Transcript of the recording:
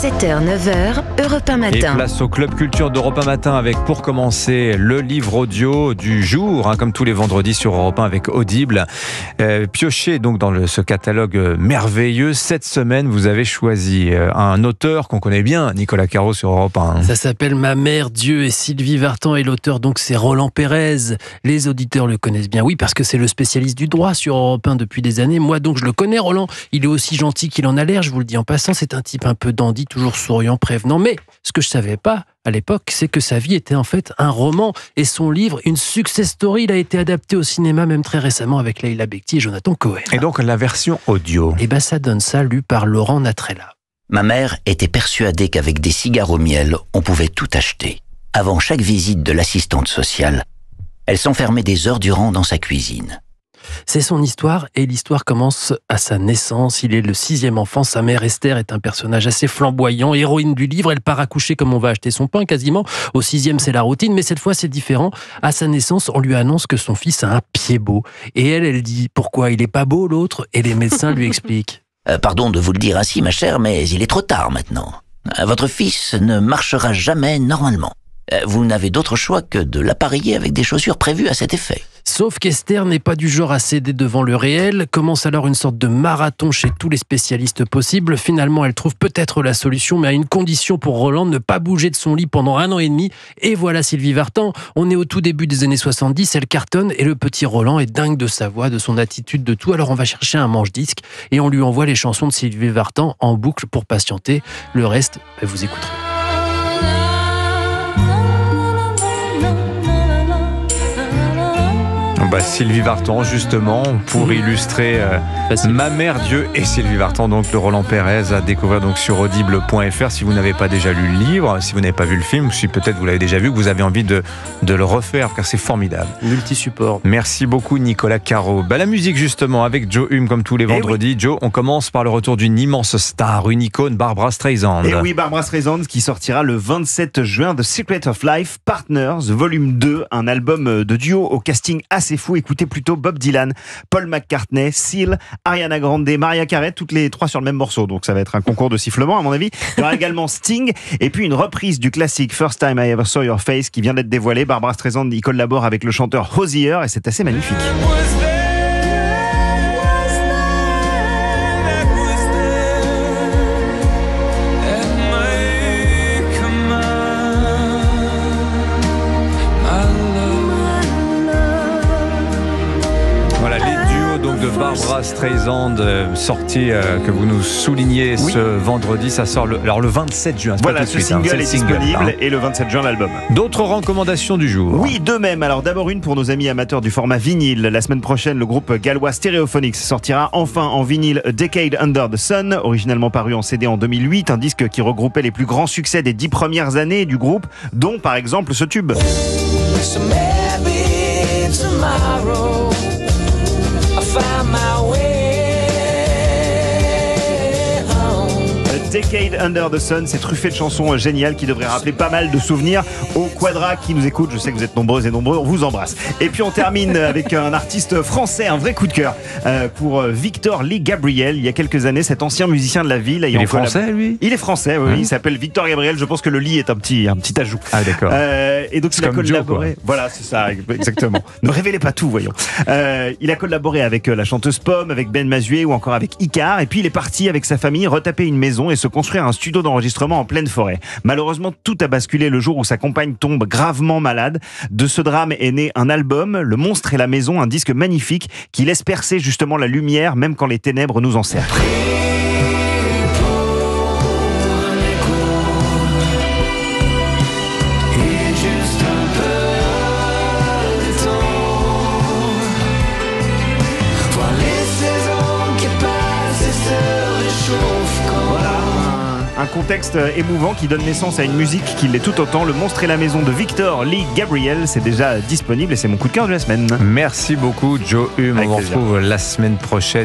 7h, 9h, Europe 1 Matin. Et place au Club Culture d'Europe 1 Matin avec, pour commencer, le livre audio du jour, comme tous les vendredis sur Europe 1 avec Audible. Piochez donc dans ce catalogue merveilleux. Cette semaine, vous avez choisi un auteur qu'on connaît bien, Nicolas Caro sur Europe 1. Ça s'appelle Ma mère, Dieu et Sylvie Vartan, et l'auteur donc c'est Roland Pérez. Les auditeurs le connaissent bien, oui, parce que c'est le spécialiste du droit sur Europe 1 depuis des années. Moi donc je le connais, Roland. Il est aussi gentil qu'il en a l'air, je vous le dis en passant. C'est un type un peu dandy, toujours souriant, prévenant. Mais ce que je savais pas à l'époque, c'est que sa vie était en fait un roman et son livre une success story. Il a été adapté au cinéma même très récemment avec Leila Bekti et Jonathan Cohen. Et donc la version audio. Et ben ça donne ça, lu par Laurent Natrella. Ma mère était persuadée qu'avec des cigares au miel, on pouvait tout acheter. Avant chaque visite de l'assistante sociale, elle s'enfermait des heures durant dans sa cuisine. C'est son histoire, et l'histoire commence à sa naissance. Il est le 6e enfant. Sa mère Esther est un personnage assez flamboyant, héroïne du livre. Elle part accoucher comme on va acheter son pain quasiment. Au 6e, c'est la routine, mais cette fois c'est différent. À sa naissance, on lui annonce que son fils a un pied beau. Et elle dit pourquoi il est pas beau l'autre, et les médecins lui expliquent. Pardon de vous le dire ainsi, ma chère, mais il est trop tard maintenant. Votre fils ne marchera jamais normalement. Vous n'avez d'autre choix que de l'appareiller avec des chaussures prévues à cet effet. Sauf qu'Esther n'est pas du genre à céder devant le réel. Commence alors une sorte de marathon chez tous les spécialistes possibles. Finalement, elle trouve peut-être la solution, mais à une condition pour Roland, ne pas bouger de son lit pendant 1 an et demi. Et voilà Sylvie Vartan. On est au tout début des années 70, elle cartonne et le petit Roland est dingue de sa voix, de son attitude, de tout. Alors on va chercher un manche-disque et on lui envoie les chansons de Sylvie Vartan en boucle pour patienter. Le reste, vous écouterez. Sylvie Vartan, justement, pour illustrer Ma mère, Dieu et Sylvie Vartan, donc le Roland Pérez à découvrir donc sur audible.fr. Si vous n'avez pas déjà lu le livre, si vous n'avez pas vu le film, ou si peut-être vous l'avez déjà vu, que vous avez envie de le refaire, car c'est formidable. Multi-support. Merci beaucoup Nicolas Caro. La musique justement avec Joe Hume comme tous les vendredis. Oui. Joe, on commence par le retour d'une immense star, une icône, Barbra Streisand. Et oui, Barbra Streisand qui sortira le 27 juin, The Secret of Life, Partners, volume 2, un album de duo au casting assez fou. Écoutez plutôt Bob Dylan, Paul McCartney, Seal, Ariana Grande, Mariah Carey, toutes les 3 sur le même morceau. Donc ça va être un concours de sifflement à mon avis. Il y aura également Sting et puis une reprise du classique First Time I Ever Saw Your Face qui vient d'être dévoilée. Barbra Streisand y collabore avec le chanteur Hozier et c'est assez magnifique. De Barbra Streisand, sortie que vous nous soulignez ce vendredi, ça sort le 27 juin. Voilà, ce single est disponible et le 27 juin l'album. D'autres recommandations du jour? Oui, deux même. Alors d'abord une pour nos amis amateurs du format vinyle. La semaine prochaine, le groupe gallois Stereophonics sortira enfin en vinyle A Decade Under the Sun, originalement paru en CD en 2008, un disque qui regroupait les plus grands succès des 10 premières années du groupe, dont par exemple ce tube. So maybe tomorrow find my way home. A Decade Under the Sun, c'est truffé de chansons géniales qui devraient rappeler pas mal de souvenirs aux Quadra qui nous écoutent. Je sais que vous êtes nombreux et nombreux, on vous embrasse. Et puis on termine avec un artiste français, un vrai coup de cœur pour Victor Lee Gabriel. Il y a quelques années, cet ancien musicien de la ville. Il est français, lui? Il est français, oui. Il s'appelle Victor Gabriel. Je pense que le Lee est un petit ajout. Ah, d'accord. Et donc, il a collaboré. Joe, voilà, c'est ça, exactement. Ne révélez pas tout, voyons. Il a collaboré avec la chanteuse Pomme, avec Ben Mazué ou encore avec Icar. Et puis, il est parti avec sa famille retaper une maison et se construire un studio d'enregistrement en pleine forêt. Malheureusement, tout a basculé le jour où sa compagne tombe gravement malade. De ce drame est né un album, Le Monstre et la Maison, un disque magnifique qui laisse percer justement la lumière, même quand les ténèbres nous encerclent. Un contexte émouvant qui donne naissance à une musique qui l'est tout autant. Le Monstre et la Maison de Victor Lee Gabriel, c'est déjà disponible et c'est mon coup de cœur de la semaine. Merci beaucoup Joe Hume. On vous retrouve la semaine prochaine.